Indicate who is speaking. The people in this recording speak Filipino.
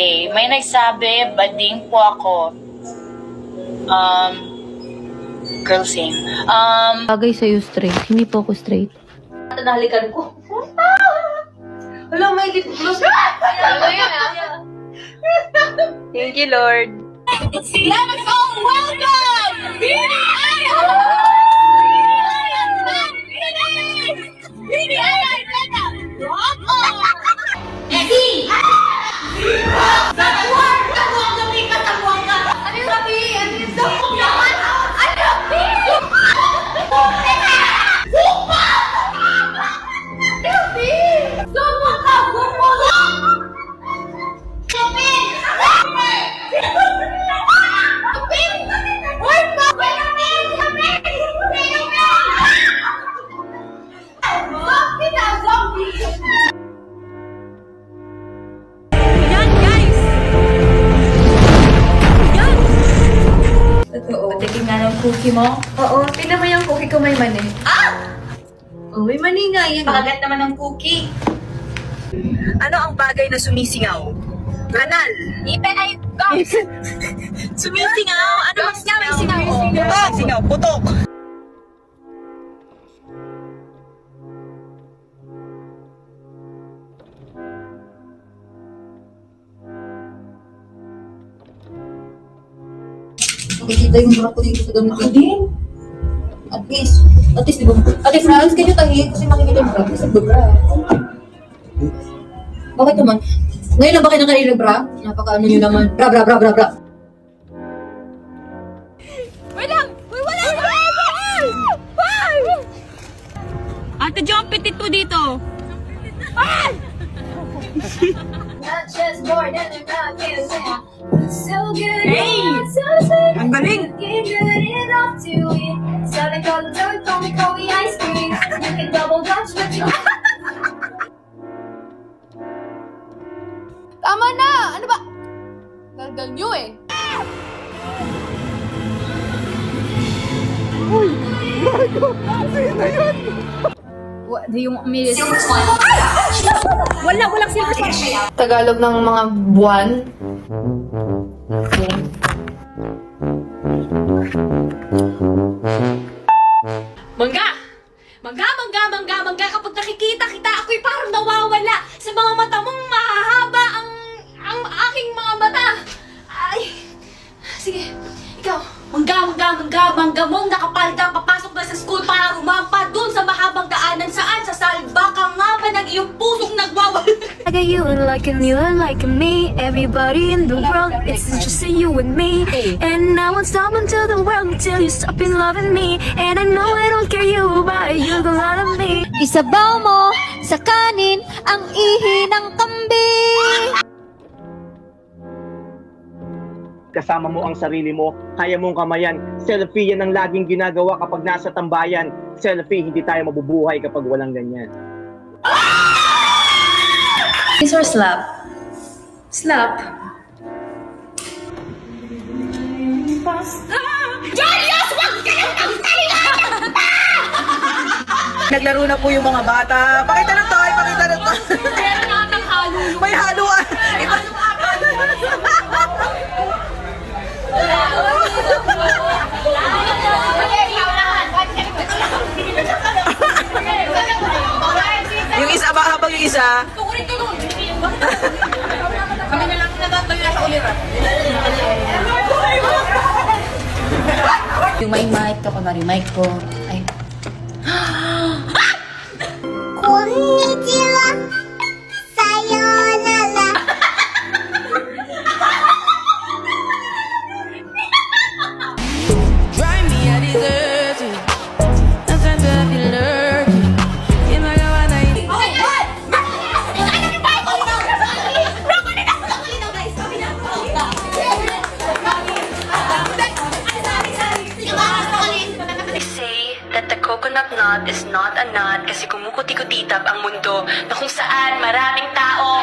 Speaker 1: Okay, may nagsabi, bading po ako. Girl same.
Speaker 2: Bagay sa'yo straight. Hindi po ako straight.
Speaker 3: Nahalikan ko. Wala, may lip gloss.
Speaker 2: Thank you, Lord.
Speaker 1: Let us all welcome
Speaker 3: Patikin nga ng cookie mo.
Speaker 2: Oo, tingnan mo yung cookie ko may mani.
Speaker 3: Oh, may mani nga yan.
Speaker 1: Pakagat naman ng cookie.
Speaker 4: Ano ang bagay na sumisingaw? Anal.
Speaker 1: Ipin ay gums.
Speaker 4: Sumisingaw? Ano ang
Speaker 1: Singaw.
Speaker 4: Putok. Singaw. Putok.
Speaker 3: Nakikita yung bra ko dito sa damit ko. At least, di ba? Ate Franz, can you tahi? Kasi makikita yung bra ko sa bra. Bakit naman? Ngayon lang ba kayo nakanila bra? Napaka ano nyo naman. Bra.
Speaker 2: Wait lang! Wala! Ate John, petit po dito.
Speaker 5: Not just more than a rock and roll. So good,
Speaker 4: Hey!
Speaker 5: so sweet.
Speaker 4: Ang galing.
Speaker 5: Get good enough to eat. Southern California, call me ice cream. You can double dutch, but you
Speaker 2: Tama na! Ano ba? Daldal nyo eh. Yung miss. Walang silver spot. Tagalog ng mga buwan.
Speaker 6: Mangga, kapag nakikita kita, ako'y parang nawawala. Sa mga mata mong mahahaba ang aking mga mata. Ay, sige, ikaw, mangga mong nakapalda, papasok na sa school para rumampa dun sa mahabang daanan saan sa salba ka nga ba ng iyong pusong nagwawala.
Speaker 5: I got you and you like me. Everybody in the world, it's just you and me. And I won't stop until the world until you stop in loving me. And I know I don't care you, but you don't love me.
Speaker 2: Isabaw mo sa kanin ang ihi ng kambing.
Speaker 7: Kasama mo ang sarili mo, kaya mong kamayan. Selfie yan ang laging ginagawa kapag nasa tambayan. Selfie, hindi tayo mabubuhay kapag walang ganyan.
Speaker 3: Kiss or slap? Slap.
Speaker 4: Naglaro na po yung mga bata. Pakita na to.
Speaker 6: Meron nating halo.
Speaker 4: May haluan. Yung isa ba habang yung isa?
Speaker 6: Kami na lang natatayo sa uliran.
Speaker 3: Yung may mic to, kunwari mic ko. Ay.
Speaker 5: Konnichiwa. Sayonara.
Speaker 8: Drive me a dessert. I'm trying to have you lurking. In my God, I need. They say that the coconut nut is not a nut kasi kumukuti-kutitap ang mundo na kung saan maraming tao,